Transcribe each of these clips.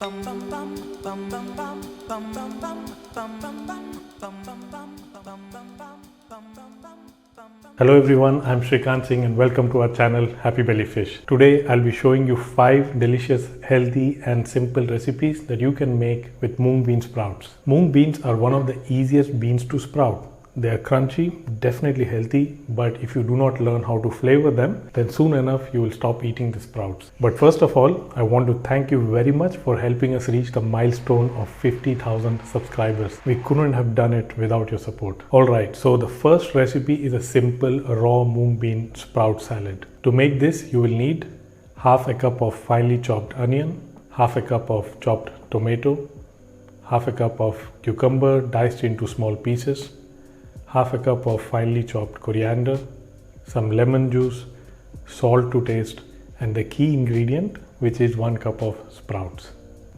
Hello everyone, I'm Shrikant Singh and welcome to our channel Happy Belly Fish. Today I'll be showing you 5 delicious, healthy and simple recipes that you can make with mung bean sprouts. Mung beans are one of the easiest beans to sprout. They are crunchy, definitely healthy, but if you do not learn how to flavor them, then soon enough you will stop eating the sprouts. But first of all, I want to thank you very much for helping us reach the milestone of 50,000 subscribers. We couldn't have done it without your support. Alright, so the first recipe is a simple raw mung bean sprout salad. To make this, you will need half a cup of finely chopped onion, half a cup of chopped tomato, half a cup of cucumber diced into small pieces, half a cup of finely chopped coriander, some lemon juice, salt to taste, and the key ingredient, which is 1 cup of sprouts.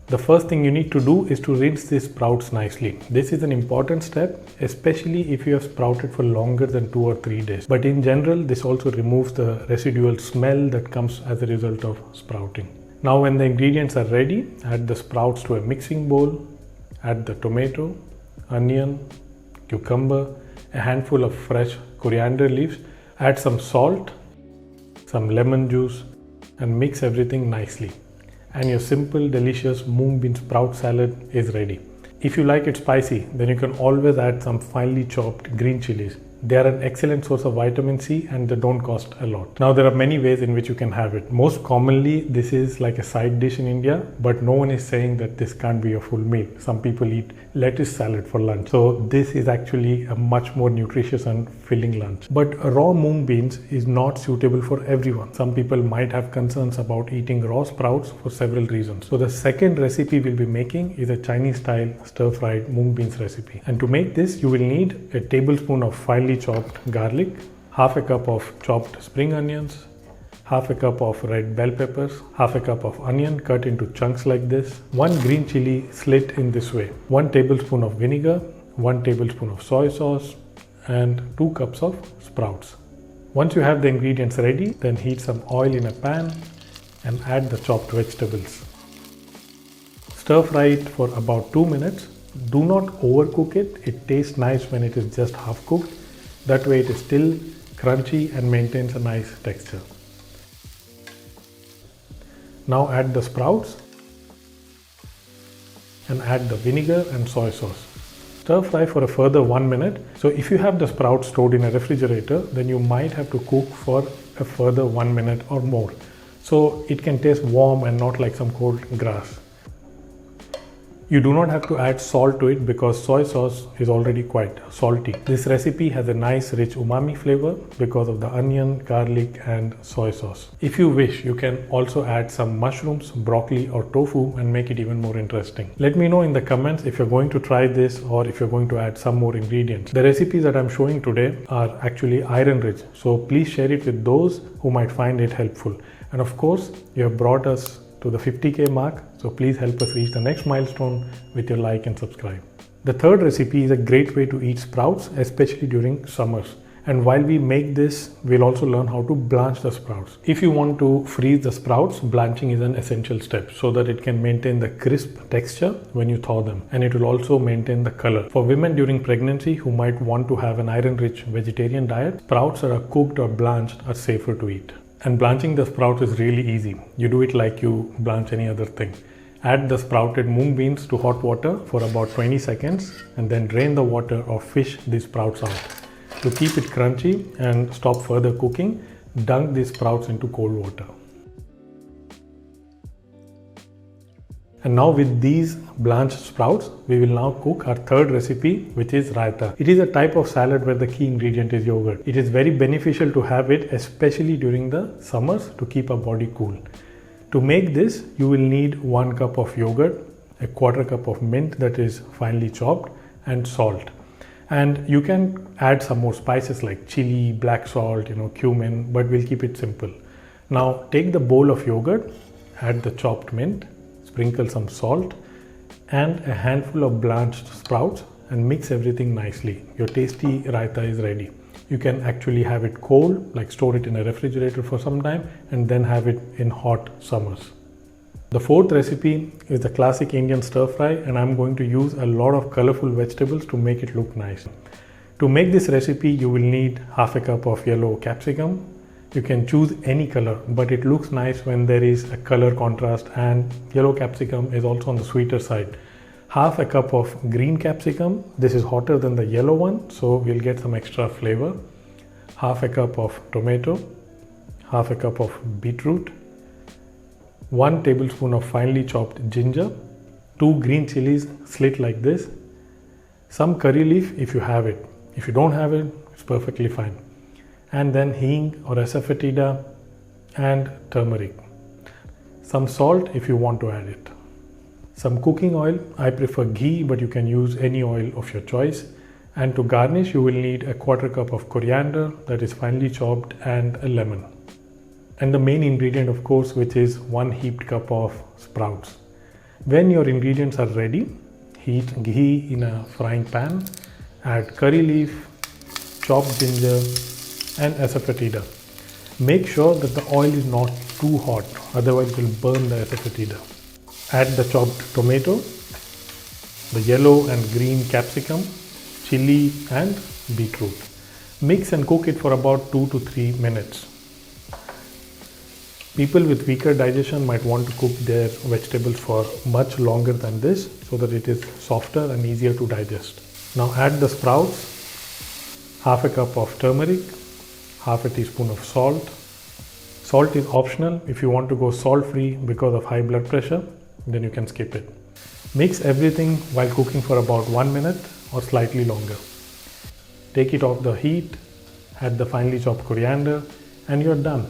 The first thing you need to do is to rinse these sprouts nicely. This is an important step, especially if you have sprouted for longer than 2 or 3 days. But in general, this also removes the residual smell that comes as a result of sprouting. Now when the ingredients are ready, add the sprouts to a mixing bowl, add the tomato, onion, cucumber, a handful of fresh coriander leaves, add some salt, some lemon juice and mix everything nicely. And your simple delicious mung bean sprout salad is ready. If you like it spicy, then you can always add some finely chopped green chilies. They are an excellent source of vitamin C and they don't cost a lot. Now there are many ways in which you can have it. Most commonly this is like a side dish in India, but no one is saying that this can't be a full meal. Some people eat lettuce salad for lunch. So this is actually a much more nutritious and filling lunch. But raw mung beans is not suitable for everyone. Some people might have concerns about eating raw sprouts for several reasons. So the second recipe we'll be making is a Chinese style stir-fried mung beans recipe. And to make this, you will need a tablespoon of finely chopped garlic, half a cup of chopped spring onions, half a cup of red bell peppers, half a cup of onion cut into chunks like this, 1 green chili slit in this way, 1 tablespoon of vinegar, 1 tablespoon of soy sauce and 2 cups of sprouts. Once you have the ingredients ready, then heat some oil in a pan and add the chopped vegetables. Stir fry it for about 2 minutes. Do not overcook it. It tastes nice when it is just half cooked. That way it is still crunchy and maintains a nice texture. Now add the sprouts and add the vinegar and soy sauce. Stir fry for a further 1 minute. So if you have the sprouts stored in a refrigerator, then you might have to cook for a further 1 minute or more. So it can taste warm and not like some cold grass. You do not have to add salt to it because soy sauce is already quite salty. This recipe has a nice rich umami flavor because of the onion, garlic and soy sauce. If you wish, you can also add some mushrooms, broccoli or tofu and make it even more interesting. Let me know in the comments if you're going to try this or if you're going to add some more ingredients. The recipes that I'm showing today are actually iron rich, so please share it with those who might find it helpful. And of course, you have brought us to the 50k mark, so please help us reach the next milestone with your like and subscribe. The third recipe is a great way to eat sprouts, especially during summers. And while we make this, we'll also learn how to blanch the sprouts. If you want to freeze the sprouts, blanching is an essential step so that it can maintain the crisp texture when you thaw them, and it will also maintain the color. For women during pregnancy who might want to have an iron-rich vegetarian diet, sprouts that are cooked or blanched are safer to eat. And blanching the sprouts is really easy. You do it like you blanch any other thing. Add the sprouted mung beans to hot water for about 20 seconds and then drain the water or fish these sprouts out. To keep it crunchy and stop further cooking, dunk these sprouts into cold water. And now with these blanched sprouts, we will now cook our third recipe, which is raita. It is a type of salad where the key ingredient is yogurt. It is very beneficial to have it, especially during the summers, to keep our body cool. To make this, you will need 1 cup of yogurt, a 1/4 cup of mint that is finely chopped, and salt. And you can add some more spices like chili, black salt, cumin, but we'll keep it simple. Now take the bowl of yogurt, add the chopped mint, sprinkle some salt and a handful of blanched sprouts and mix everything nicely. Your tasty raita is ready. You can actually have it cold, like store it in a refrigerator for some time and then have it in hot summers. The fourth recipe is the classic Indian stir fry, and I'm going to use a lot of colorful vegetables to make it look nice. To make this recipe, you will need half a cup of yellow capsicum. You can choose any color, but it looks nice when there is a color contrast, and yellow capsicum is also on the sweeter side. Half a cup of green capsicum. This is hotter than the yellow one, so we'll get some extra flavor. Half a cup of tomato, half a cup of beetroot, 1 tablespoon of finely chopped ginger, 2 green chilies slit like this, some curry leaf if you have it. If you don't have it, it's perfectly fine. And then hing or asafoetida and turmeric. Some salt if you want to add it. Some cooking oil. I prefer ghee, but you can use any oil of your choice. And to garnish, you will need a 1/4 cup of coriander that is finely chopped and a lemon. And the main ingredient, of course, which is 1 heaped cup of sprouts. When your ingredients are ready, heat ghee in a frying pan, add curry leaf, chopped ginger and asafoetida. Make sure that the oil is not too hot, otherwise it will burn the asafoetida. Add the chopped tomato, the yellow and green capsicum, chili and beetroot. Mix and cook it for about 2 to 3 minutes. People with weaker digestion might want to cook their vegetables for much longer than this so that it is softer and easier to digest. Now add the sprouts, half a cup of turmeric, half a teaspoon of salt. Salt is optional. If you want to go salt free because of high blood pressure, then you can skip it. Mix everything while cooking for about 1 minute or slightly longer. Take it off the heat, add the finely chopped coriander, and you're done.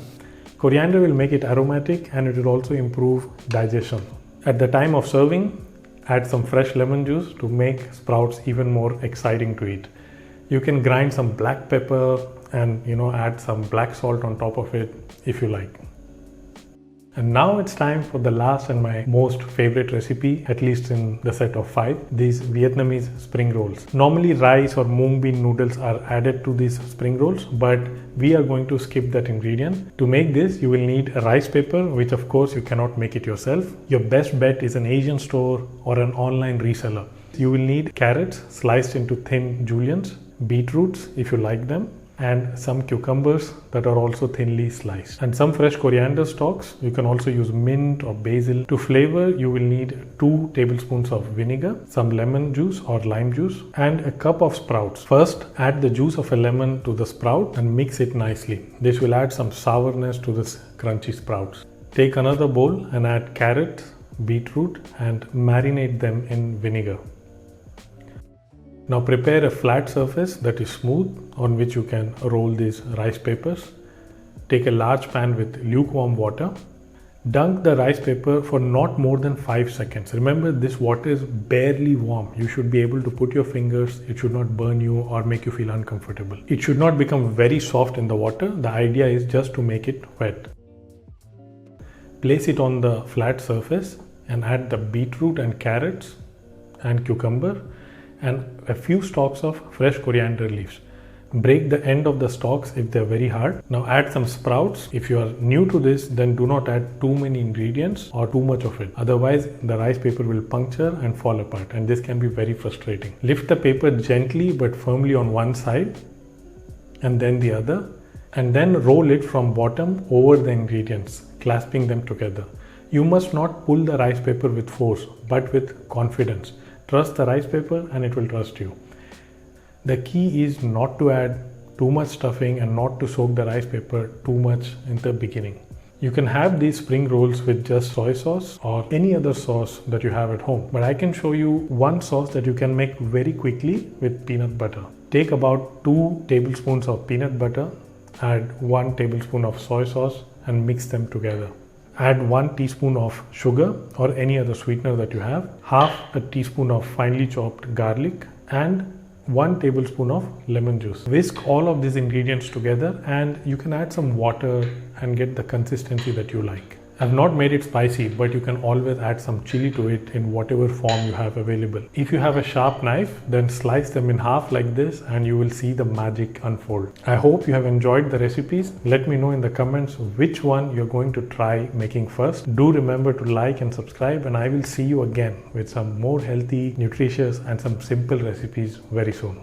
Coriander will make it aromatic and it will also improve digestion. At the time of serving, add some fresh lemon juice to make sprouts even more exciting to eat. You can grind some black pepper and add some black salt on top of it if you like. And now it's time for the last and my most favorite recipe, at least in the set of 5, these Vietnamese spring rolls. Normally rice or mung bean noodles are added to these spring rolls, but we are going to skip that ingredient. To make this, you will need a rice paper, which of course you cannot make it yourself. Your best bet is an Asian store or an online reseller. You will need carrots sliced into thin juliennes, beetroots if you like them, and some cucumbers that are also thinly sliced, and some fresh coriander stalks. You can also use mint or basil. To flavor, you will need 2 tablespoons of vinegar, some lemon juice or lime juice, and a cup of sprouts. First, add the juice of a lemon to the sprout and mix it nicely. This will add some sourness to this crunchy sprouts. Take another bowl and add carrots, beetroot, and marinate them in vinegar. Now prepare a flat surface that is smooth on which you can roll these rice papers. Take a large pan with lukewarm water. Dunk the rice paper for not more than 5 seconds. Remember, this water is barely warm. You should be able to put your fingers. It should not burn you or make you feel uncomfortable. It should not become very soft in the water. The idea is just to make it wet. Place it on the flat surface and add the beetroot and carrots and cucumber and a few stalks of fresh coriander leaves. Break the end of the stalks if they're very hard. Now add some sprouts. If you are new to this, then do not add too many ingredients or too much of it. Otherwise, the rice paper will puncture and fall apart, and this can be very frustrating. Lift the paper gently but firmly on one side and then the other, and then roll it from bottom over the ingredients, clasping them together. You must not pull the rice paper with force, but with confidence. Trust the rice paper and it will trust you. The key is not to add too much stuffing and not to soak the rice paper too much in the beginning. You can have these spring rolls with just soy sauce or any other sauce that you have at home. But I can show you one sauce that you can make very quickly with peanut butter. Take about 2 tablespoons of peanut butter, add 1 tablespoon of soy sauce and mix them together. Add 1 teaspoon of sugar or any other sweetener that you have, half a teaspoon of finely chopped garlic, and 1 tablespoon of lemon juice. Whisk all of these ingredients together and you can add some water and get the consistency that you like. I've not made it spicy, but you can always add some chili to it in whatever form you have available. If you have a sharp knife, then slice them in half like this and you will see the magic unfold. I hope you have enjoyed the recipes. Let me know in the comments which one you're going to try making first. Do remember to like and subscribe, and I will see you again with some more healthy, nutritious and some simple recipes very soon.